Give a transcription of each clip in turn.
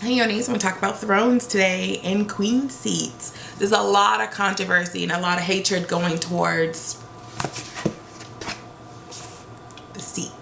Hey Yonis, I'm going to talk about thrones today and queen seats. There's a lot of controversy and a lot of hatred going towards the seats.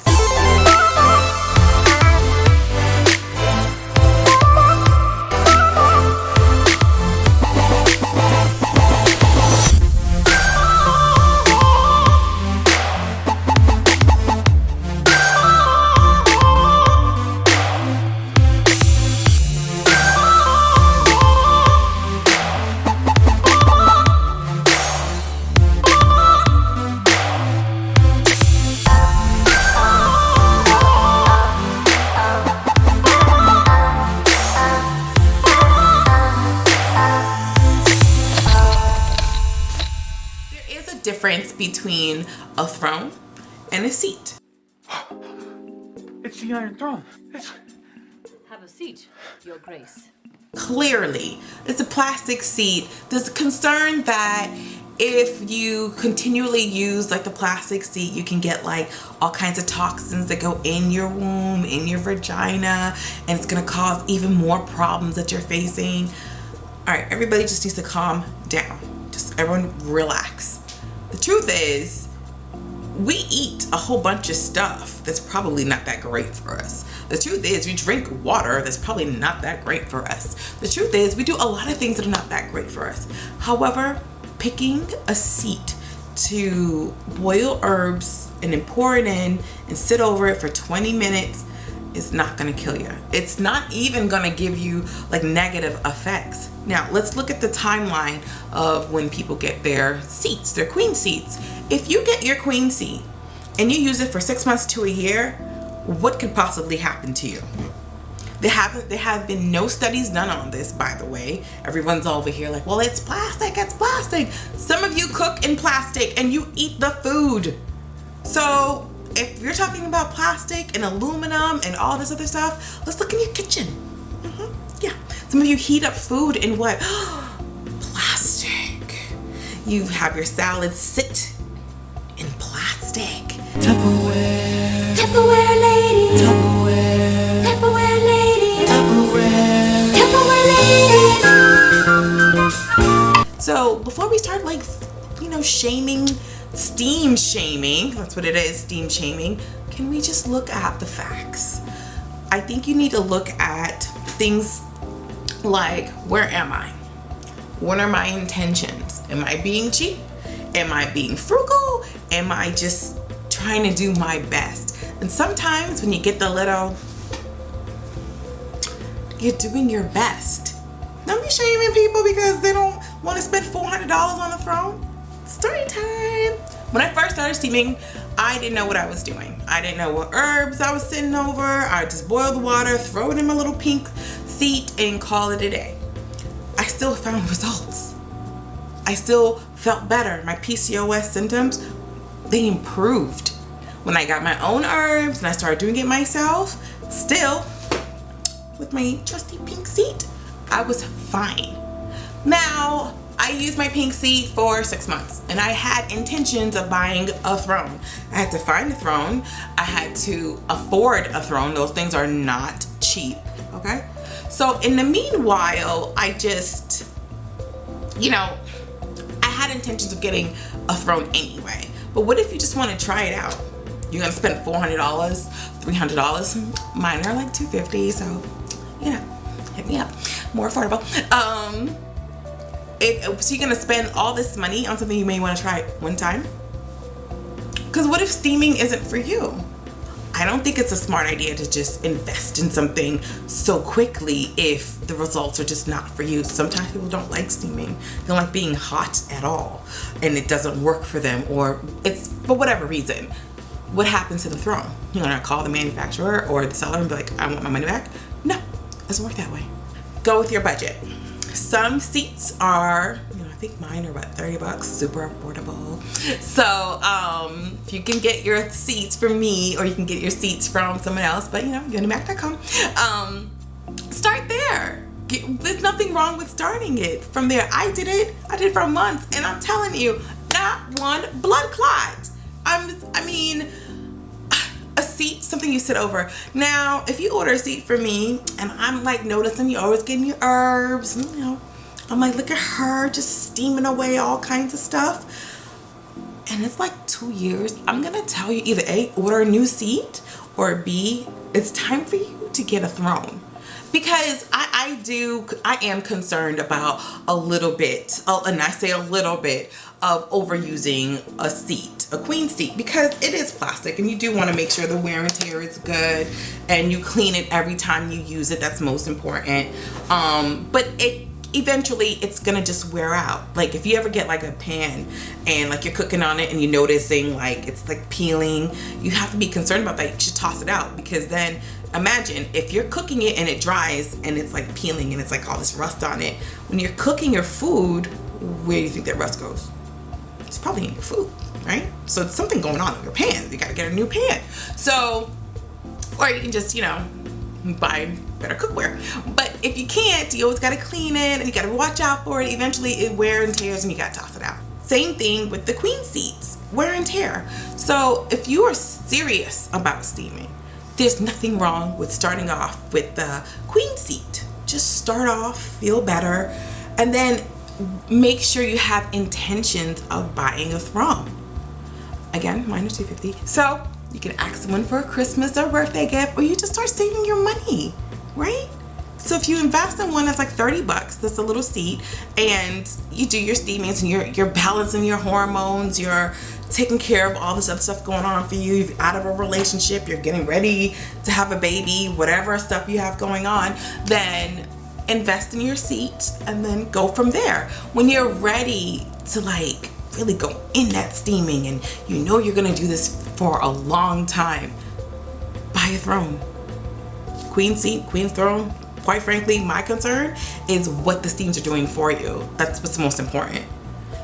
Difference between a throne and a seat. It's the Iron Throne. Have a seat, Your Grace. Clearly, it's a plastic seat. There's a concern that if you continually use like the plastic seat, you can get like all kinds of toxins that go in your womb, in your vagina, and it's gonna cause even more problems that you're facing. All right, everybody just needs to calm down. Just everyone relax. The truth is, we eat a whole bunch of stuff that's probably not that great for us. The truth is, we drink water that's probably not that great for us. The truth is, we do a lot of things that are not that great for us. However, picking a seat to boil herbs and then pour it in and sit over it for 20 minutes is not gonna kill you. It's not even gonna give you like negative effects. Now, let's look at the timeline of when people get their seats, their queen seats. If you get your queen seat and you use it for 6 months to a year, what could possibly happen to you? There have been no studies done on this, by the way. Everyone's over here like, well, it's plastic, it's plastic. Some of you cook in plastic and you eat the food. So if you're talking about plastic and aluminum and all this other stuff, let's look in your kitchen. Yeah, some of you heat up food in what? Plastic. You have your salad sit in plastic. Tupperware. Tupperware ladies. Tupperware. Tupperware ladies. Tupperware. Tupperware ladies. So before we start like, shaming, steam shaming, that's what it is, steam shaming, can we just look at the facts? I think you need to look at things like, where am I? What are my intentions? Am I being cheap? Am I being frugal? Am I just trying to do my best? And sometimes when you get the little, you're doing your best. Don't be shaming people because they don't want to spend $400 on a throne. Story time. When I first started steaming, I didn't know what I was doing. I didn't know what herbs I was sitting over. I just boiled the water, throw it in my little pink seat and call it a day. I still found results. I still felt better. My PCOS symptoms, they improved. When I got my own herbs and I started doing it myself, still with my trusty pink seat, I was fine. Now, I used my pink seat for 6 months and I had intentions of buying a throne. I had to find a throne. I had to afford a throne. Those things are not cheap, okay? So in the meanwhile, I just, I had intentions of getting a throne anyway. But what if you just want to try it out? You're gonna spend $400, $300. Mine are like $250, so, hit me up. More affordable. So you're gonna spend all this money on something you may want to try one time? Because what if steaming isn't for you? I don't think it's a smart idea to just invest in something so quickly if the results are just not for you. Sometimes people don't like steaming. They don't like being hot at all and it doesn't work for them, or it's for whatever reason. What happens to the throne? You're gonna call the manufacturer or the seller and be like, I want my money back? No, it doesn't work that way. Go with your budget. Some seats are, I think mine are about $30, super affordable. So if you can get your seats from me or you can get your seats from someone else, but YoniMack.com, start there. There's nothing wrong with starting it from there. I did it for months and I'm telling you, not one blood clot. A seat, something you sit over. Now, if you order a seat for me, and I'm like noticing you always getting your herbs, you know, I'm like, look at her just steaming away all kinds of stuff. And it's like 2 years. I'm gonna tell you, either A, order a new seat, or B, it's time for you to get a throne. Because I am concerned about a little bit, and I say a little bit, of overusing a seat, a queen seat, because it is plastic and you do want to make sure the wear and tear is good and you clean it every time you use it. That's most important. But eventually it's gonna just wear out. Like if you ever get like a pan and like you're cooking on it and you're noticing like it's like peeling, you have to be concerned about that. You should toss it out, because then imagine if you're cooking it and it dries and it's like peeling and it's like all this rust on it. When you're cooking your food, where do you think that rust goes? It's probably in your food, right? So it's something going on in your pan. You gotta get a new pan. So, or you can just, you know, buy better cookware. But if you can't, you always gotta clean it and you gotta watch out for it. Eventually it wear and tears and you gotta toss it out. Same thing with the queen seats, wear and tear. So if you are serious about steaming, there's nothing wrong with starting off with the queen seat. Just start off, feel better, and then make sure you have intentions of buying a throne. Again, mine is $250. So you can ask someone for a Christmas or birthday gift, or you just start saving your money, right? So if you invest in one that's like $30, that's a little seat, and you do your steamings and you're balancing your hormones, you're taking care of all this other stuff going on for you, you're out of a relationship, you're getting ready to have a baby, whatever stuff you have going on, then invest in your seat and then go from there. When you're ready to like really go in that steaming and you know you're gonna do this for a long time, buy a throne. Queen seat, queen throne. Quite frankly, my concern is what the steams are doing for you. That's what's most important.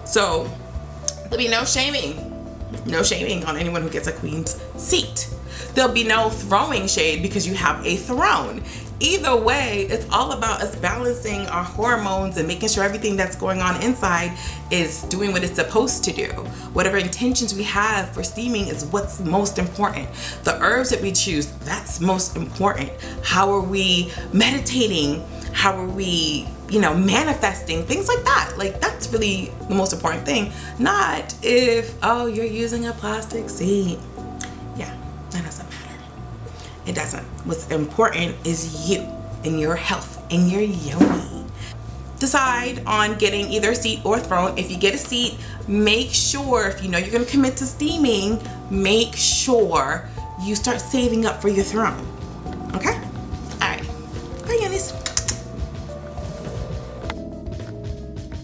So there'll be no shaming on anyone who gets a queen's seat. There'll be no throwing shade because you have a throne. Either way, it's all about us balancing our hormones and making sure everything that's going on inside is doing what it's supposed to do. Whatever intentions we have for steaming is what's most important. The herbs that we choose, that's most important. How are we meditating? How are we, manifesting? Things like that. Like, that's really the most important thing. Not if, you're using a plastic seat. Yeah, that doesn't matter. It doesn't. What's important is you and your health and your yoni. Decide on getting either a seat or a throne. If you get a seat, make sure, if you know you're going to commit to steaming, make sure you start saving up for your throne. Okay? All right. Bye, yonis.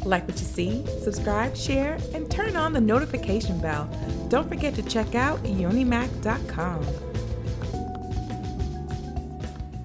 Like what you see? Subscribe, share, and turn on the notification bell. Don't forget to check out yonimack.com.